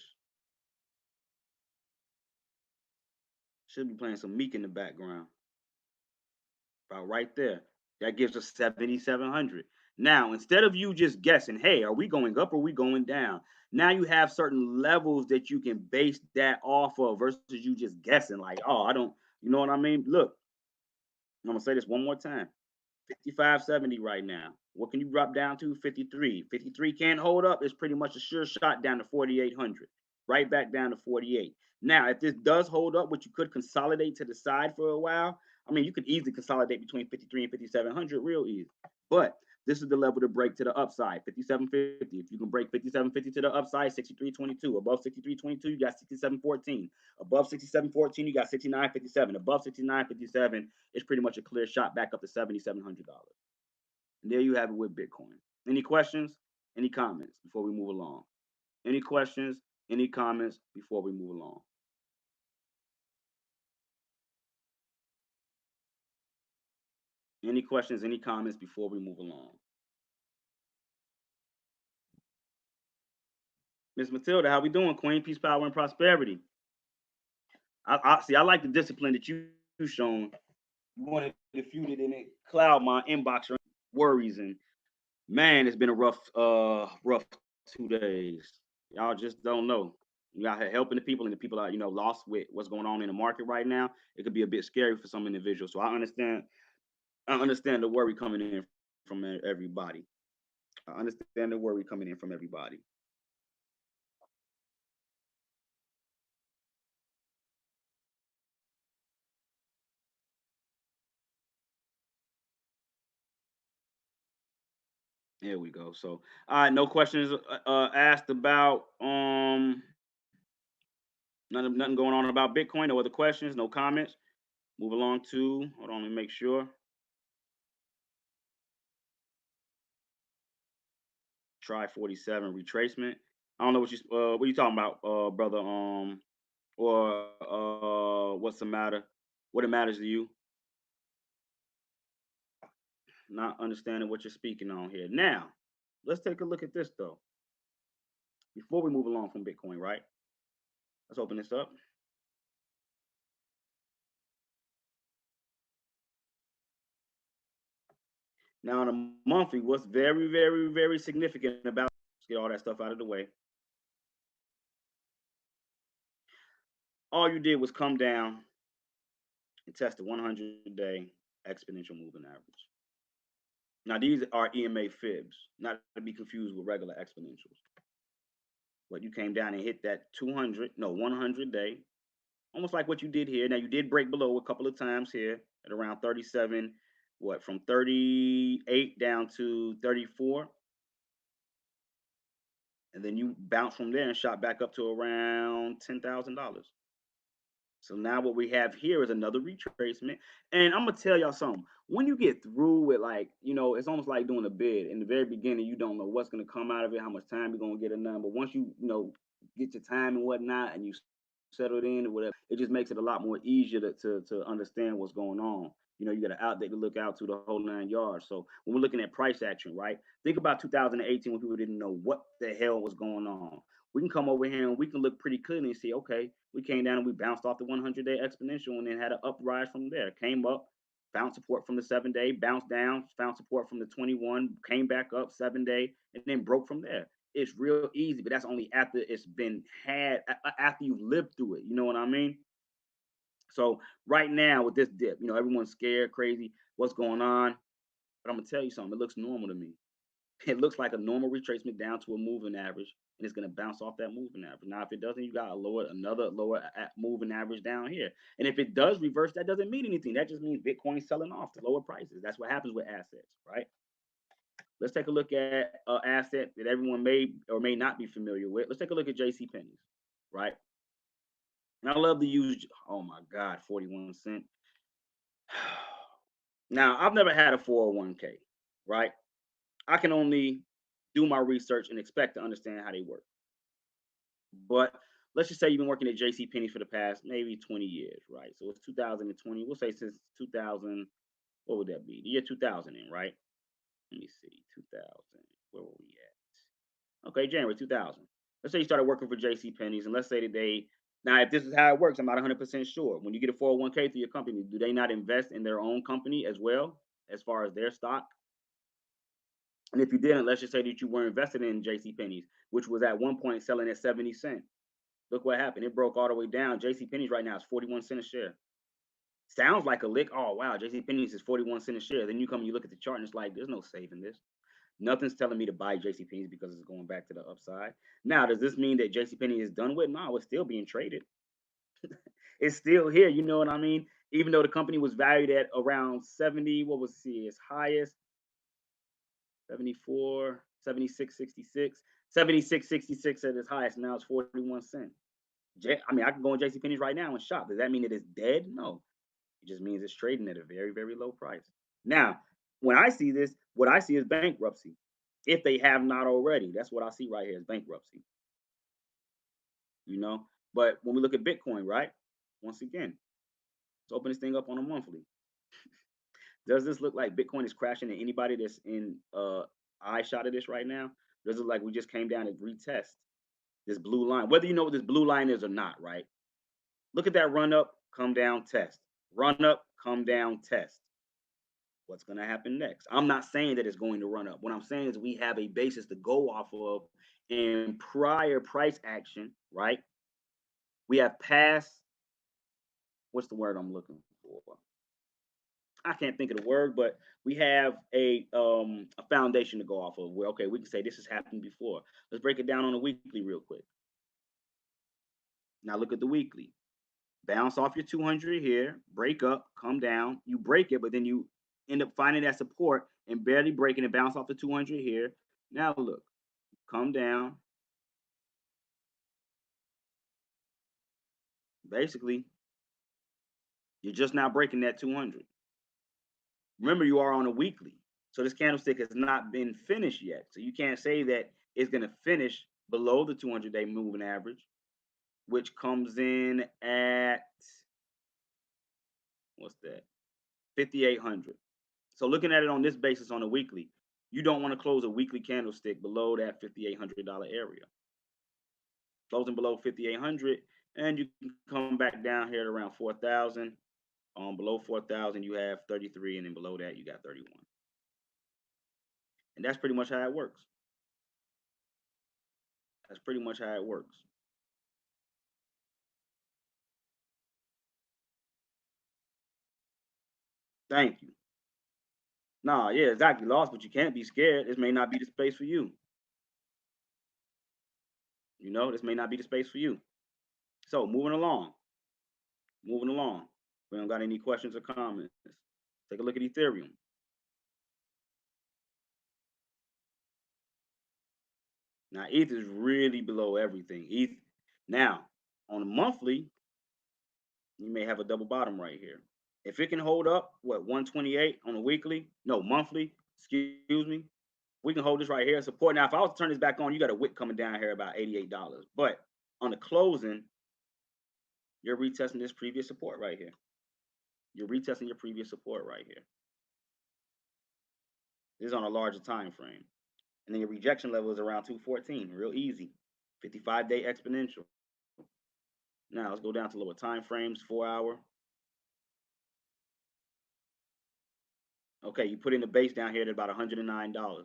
Should be playing some Meek in the background. About right there. That gives us 7,700. Now, instead of you just guessing, hey, are we going up or are we going down? Now you have certain levels that you can base that off of versus you just guessing, like, oh, I don't, you know what I mean? Look, I'm gonna say this one more time. 55.70 right now. What can you drop down to? 53. 53 can't hold up. It's pretty much a sure shot down to 4,800. Right back down to 48. Now, if this does hold up, which you could consolidate to the side for a while, I mean, you could easily consolidate between 53 and 5,700 real easy. But this is the level to break to the upside, 57.50. If you can break 57.50 to the upside, 63.22. Above 63.22, you got 67.14. Above 67.14, you got 69.57. Above 69.57, it's pretty much a clear shot back up to $7,700. And there you have it with Bitcoin. Any questions? Any comments before we move along? Any questions? Any comments before we move along? Any questions? Any comments before we move along? Miss Matilda, how we doing? Queen, peace, power, and prosperity. I see. I like the discipline that you shown. You wanted to feud it and it cloud my inbox or worries, and man, it's been a rough 2 days. Y'all just don't know. You out here helping the people, and the people are lost with what's going on in the market right now. It could be a bit scary for some individuals. So I understand. I understand the worry coming in from everybody. I understand the worry coming in from everybody. There we go. So, all right, no questions asked about nothing going on about Bitcoin. No other questions, no comments. Move along to hold on, let me make sure. Try 47 retracement. I don't know what you talking about, brother. Or what's the matter? What it matters to you? Not understanding what you're speaking on here. Now, let's take a look at this though. Before we move along from Bitcoin, right? Let's open this up. Now, on a monthly, what's very, very, very significant about let's get all that stuff out of the way. All you did was come down and test the 100-day exponential moving average. Now, these are EMA fibs, not to be confused with regular exponentials. But you came down and hit that 100-day, almost like what you did here. Now, you did break below a couple of times here at around 37, from 38 down to 34. And then you bounced from there and shot back up to around $10,000. So now what we have here is another retracement. And I'm gonna tell y'all something. When you get through with it's almost like doing a bid. In the very beginning, you don't know what's gonna come out of it, how much time you're gonna get or none. But once get your time and whatnot and you settled in or whatever, it just makes it a lot more easier to understand what's going on. You got an outlet to look out to the whole 9 yards. So when we're looking at price action, right? Think about 2018 when people didn't know what the hell was going on. We can come over here and we can look pretty clearly and see, okay, we came down and we bounced off the 100-day exponential and then had an uprise from there. Came up, found support from the 7-day, bounced down, found support from the 21, came back up 7-day, and then broke from there. It's real easy, but that's only after it's been had, after you've lived through it. You know what I mean? So right now with this dip, everyone's scared, crazy, what's going on? But I'm gonna tell you something. It looks normal to me. It looks like a normal retracement down to a moving average, and it's going to bounce off that moving average. Now, if it doesn't, you got another lower moving average down here. And if it does reverse, that doesn't mean anything. That just means Bitcoin selling off to lower prices. That's what happens with assets, right? Let's take a look at an asset that everyone may or may not be familiar with. Let's take a look at JC Penney's, right? And I love to use, oh my God, 41 cent. Now, I've never had a 401k, right? I can only do my research and expect to understand how they work. But let's just say you've been working at JC Penney for the past maybe 20 years, right? So it's 2020. We'll say since 2000, what would that be? The year 2000, right? Let me see, 2000. Where were we at? Okay, January 2000. Let's say you started working for JC Penney's, and let's say that now if this is how it works, I'm not 100% sure. When you get a 401k through your company, do they not invest in their own company as well, as far as their stock? And if you didn't, let's just say that you were invested in JC Penney's, which was at one point selling at 70 cents. Look what happened. It broke all the way down. JC Penney's right now is 41 cents a share. Sounds like a lick. Oh wow, JC Penney's is 41 cents a share. Then you come and you look at the chart and it's like there's no saving this. Nothing's telling me to buy JC Penney's because it's going back to the upside. Now, does this mean that JC Penney is done with? No, it's still being traded. It's still here, you know what I mean? Even though the company was valued at around 70, what was its highest? 74, 76, 66, 76, 66 at its highest. Now it's 41 cents. I mean, I can go on JCPenney's right now and shop. Does that mean it is dead? No. It just means it's trading at a very, very low price. Now, when I see this, what I see is bankruptcy. If they have not already, that's what I see right here is bankruptcy. But when we look at Bitcoin, right? Once again, let's open this thing up on a monthly. Does this look like Bitcoin is crashing to anybody that's in eye shot of this right now? Does it look like we just came down and retest? This blue line, whether you know what this blue line is or not, right? Look at that run up, come down, test. Run up, come down, test. What's going to happen next? I'm not saying that it's going to run up. What I'm saying is we have a basis to go off of in prior price action, right? We have past, what's the word I'm looking for? I can't think of the word, but we have a foundation to go off of where, okay, we can say this has happened before. Let's break it down on a weekly real quick. Now look at the weekly. Bounce off your 200 here, break up, come down. You break it, but then you end up finding that support and barely breaking it, bounce off the 200 here. Now look, come down. Basically, you're just now breaking that 200. Remember, you are on a weekly. So this candlestick has not been finished yet. So you can't say that it's going to finish below the 200-day moving average, which comes in at, what's that? 5,800. So looking at it on this basis on a weekly, you don't want to close a weekly candlestick below that $5,800 area. Closing below 5,800, and you can come back down here at around 4,000. Below 4,000, you have 33, and then below that, you got 31. And that's pretty much how it works. That's pretty much how it works. Thank you. Nah, yeah, exactly. Lost, but you can't be scared. This may not be the space for you. You know, this may not be the space for you. So moving along. Moving along. We don't got any questions or comments. Take a look at Ethereum. Now, ETH is really below everything. ETH, now, on a monthly, you may have a double bottom right here. If it can hold up, what, 128 on a weekly? No, monthly, excuse me. We can hold this right here, support. Now, if I was to turn this back on, you got a wick coming down here about $88. But on the closing, you're retesting this previous support right here. You're retesting your previous support right here. This is on a larger time frame. And then your rejection level is around 214, real easy. 55-day exponential. Now let's go down to lower time frames, 4 hour. Okay, you put in the base down here at about $109.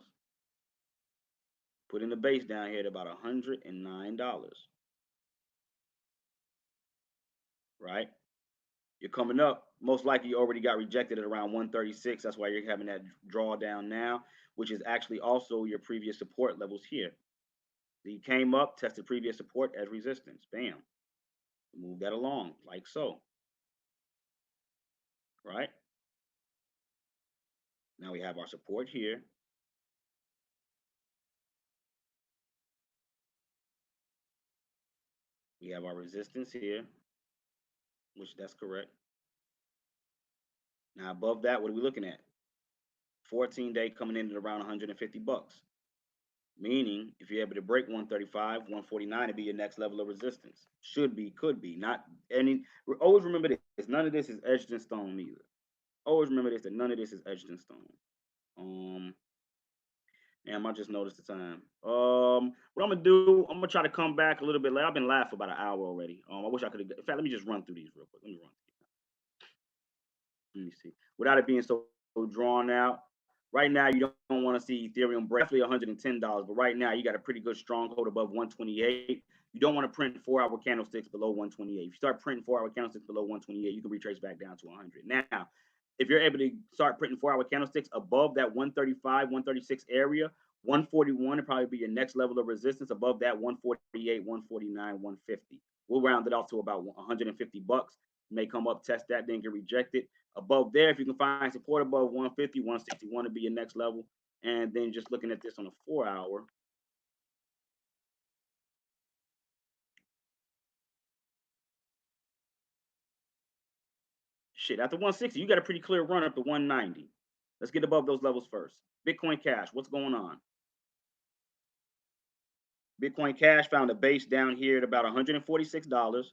Put in the base down here at about $109. Right? You're coming up. Most likely you already got rejected at around 136. That's why you're having that drawdown now, which is actually also your previous support levels here. So you came up, tested previous support as resistance. Bam. Move that along like so. Right? Now we have our support here. We have our resistance here, which that's correct. Now above that, what are we looking at? 14-day coming in at around 150 bucks. Meaning, if you're able to break 135, 149 to be your next level of resistance. Should be, could be. Not any. Always remember this. None of this is etched in stone either. Always remember this, that none of this is etched in stone. Damn, I just noticed the time. What I'm gonna do, I'm gonna try to come back a little bit later. I've been live for about an hour already. I wish I could have. In fact, let me just run through these real quick. Let me see. Without it being so drawn out. Right now, you don't want to see Ethereum break definitely $110, but right now you got a pretty good stronghold above 128. You don't want to print 4-hour candlesticks below 128. If you start printing 4-hour candlesticks below 128, you can retrace back down to 100. Now, if you're able to start printing 4-hour candlesticks above that 135, 136 area, 141 will probably be your next level of resistance. Above that, 148, 149, 150. We'll round it off to about 150 bucks. May come up, test that, then get rejected. Above there, if you can find support above 150, 161 to be your next level. And then just looking at this on a 4-hour. Shit, after 160, you got a pretty clear run up to 190. Let's get above those levels first. Bitcoin Cash, what's going on? Bitcoin Cash found a base down here at about $146.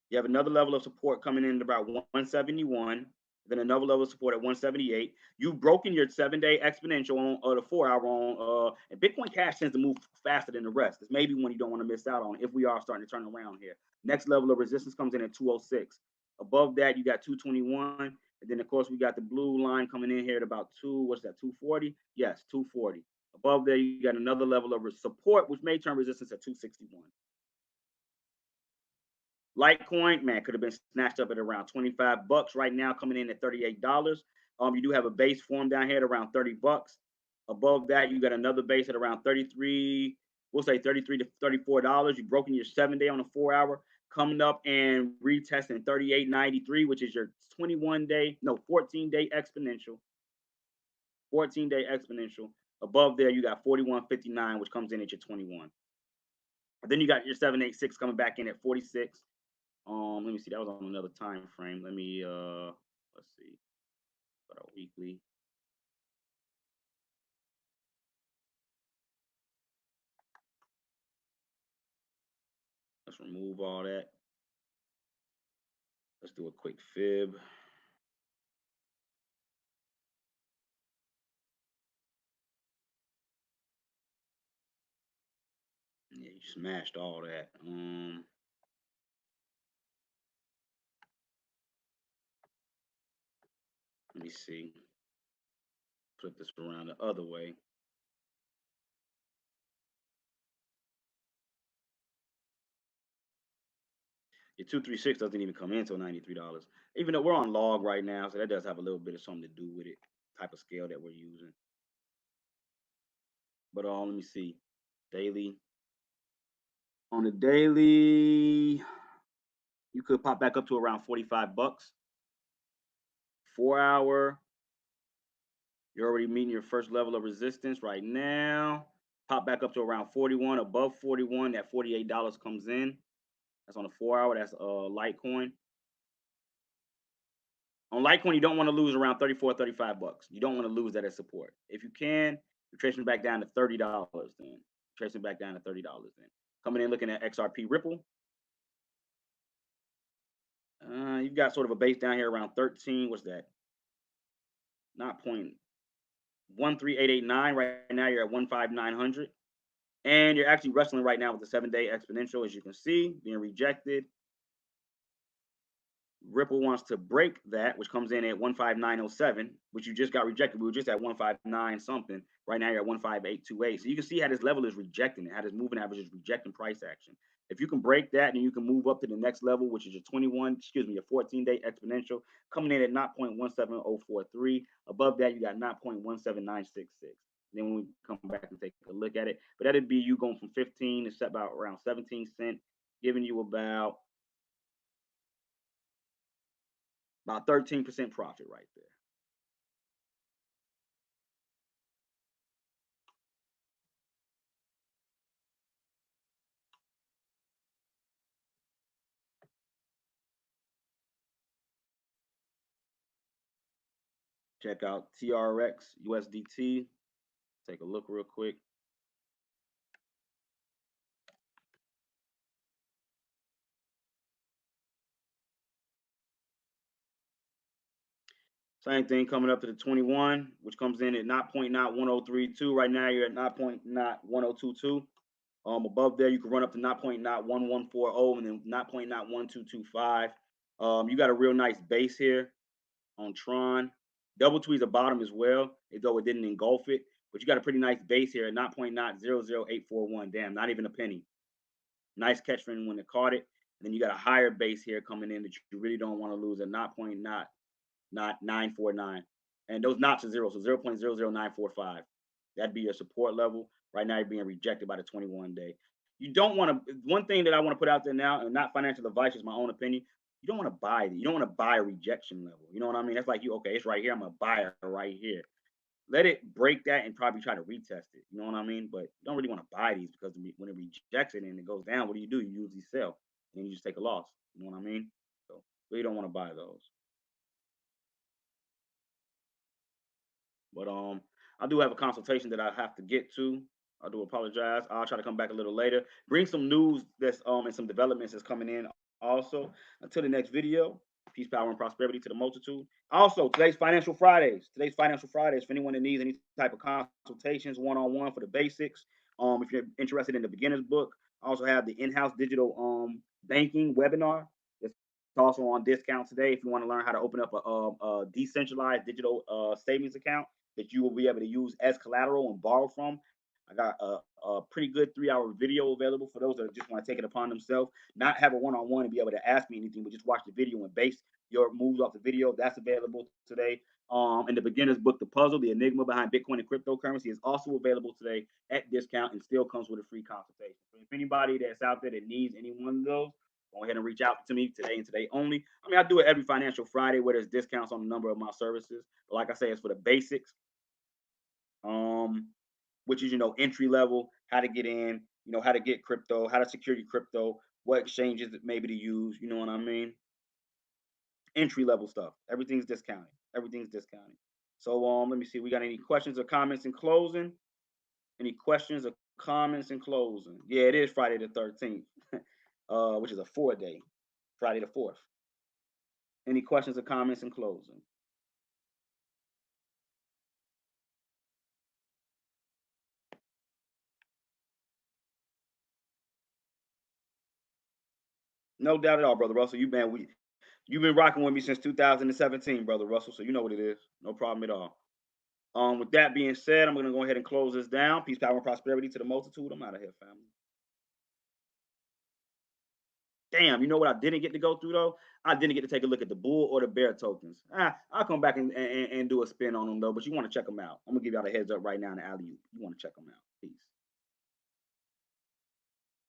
You have another level of support coming in at about 171. then another level of support at 178. You've broken your 7-day exponential on or the 4-hour on and Bitcoin Cash tends to move faster than the rest. It's maybe when you don't want to miss out on if we are starting to turn around here. Next level of resistance comes in at 206. Above that, you got 221. And then of course we got the blue line coming in here at about 240? Yes, 240. Above there, you got another level of support, which may turn resistance at 261. Litecoin, man, could have been snatched up at around 25 bucks. Right now, coming in at $38. You do have a base form down here at around 30 bucks. Above that, you got another base at around 33. We'll say 33 to $34. You've broken your 7-day on a 4-hour, coming up and retesting 38.93, which is your 14-day exponential. 14-day exponential. Above there, you got 41.59, which comes in at your 21. Then you got your 786 coming back in at 46. Let me see. That was on another time frame. Let me let's see. Got a weekly. Let's remove all that. Let's do a quick fib. Yeah, you smashed all that. Let me see. Flip this around the other way. Your 236 doesn't even come in until $93. Even though we're on log right now, so that does have a little bit of something to do with it, type of scale that we're using. But let me see. Daily. On the daily, you could pop back up to around 45 bucks. 4-hour, you're already meeting your first level of resistance right now. Pop back up to around 41. Above 41, that $48 comes in. That's on a 4-hour. That's Litecoin. On Litecoin, you don't want to lose around 34, 35 bucks. You don't want to lose that as support. If you can, you're tracing back down to $30 then. Tracing back down to $30 then. Coming in looking at XRP Ripple. You've got sort of a base down here around 13. What's that? Not 0.13889. Right now you're at 15900. And you're actually wrestling right now with the 7-day exponential, as you can see, being rejected. Ripple wants to break that, which comes in at 15907, which you just got rejected. We were just at 159 something. Right now you're at 15828. So you can see how this level is rejecting it, how this moving average is rejecting price action. If you can break that, then you can move up to the next level, which is your 14-day exponential, coming in at 0.17043. Above that, you got 0.17966. Then when we come back and take a look at it, but that'd be you going from 15 to set about around 17 cents, giving you about 13% profit right there. Check out TRX USDT. Take a look real quick. Same thing coming up to the 21, which comes in at 0.1032. Right now you're at 0.1022. Above there, you can run up to 0.1140 and then 0.1225. You got a real nice base here on Tron. Double Twee's a bottom as well, though it didn't engulf it. But you got a pretty nice base here at 0.000841. Damn, not even a penny. Nice catch for when it caught it. And then you got a higher base here coming in that you really don't want to lose at 0.949. And those knots are zero, so 0.00945. That'd be your support level. Right now, you're being rejected by the 21-day. You don't want to. One thing that I want to put out there now, and not financial advice, is my own opinion. You don't want to buy it. You don't want to buy a rejection level. You know what I mean? That's like okay, it's right here. I'm gonna buy it right here. Let it break that and probably try to retest it. You know what I mean? But you don't really want to buy these because when it rejects it and it goes down, what do? You usually sell and you just take a loss. You know what I mean? So really don't want to buy those. But I do have a consultation that I have to get to. I do apologize. I'll try to come back a little later. Bring some news that's and some developments that's coming in also. Until the next video, Peace, power, and prosperity to the multitude. Also, today's Financial Fridays. Today's Financial Fridays. For anyone that needs any type of consultations, one-on-one for the basics. If you're interested in the beginner's book, I also have the in-house digital banking webinar. It's also on discount today. If you want to learn how to open up a decentralized digital savings account that you will be able to use as collateral and borrow from. I got a pretty good 3-hour video available for those that just want to take it upon themselves, not have a one-on-one and be able to ask me anything, but just watch the video and base your moves off the video. That's available today. And the beginner's book, The Puzzle, The Enigma Behind Bitcoin and Cryptocurrency, is also available today at discount and still comes with a free consultation. So if anybody that's out there that needs any one of those, go ahead and reach out to me today and today only. I mean, I do it every Financial Friday where there's discounts on a number of my services. But like I say, it's for the basics. Which is, entry level, how to get in, how to get crypto, how to secure your crypto, what exchanges maybe to use, you know what I mean? Entry level stuff. Everything's discounted. Everything's discounted. So let me see. We got any questions or comments in closing? Any questions or comments in closing? Yeah, it is Friday the 13th, which is a 4-day, Friday the 4th. Any questions or comments in closing? No doubt at all, Brother Russell. You've been rocking with me since 2017, Brother Russell, so you know what it is. No problem at all. With that being said, I'm going to go ahead and close this down. Peace, power, and prosperity to the multitude. I'm out of here, family. Damn, you know what I didn't get to go through, though? I didn't get to take a look at the bull or the bear tokens. I'll come back and do a spin on them, though, but you want to check them out. I'm going to give y'all a heads up right now in the alley. You want to check them out. Peace.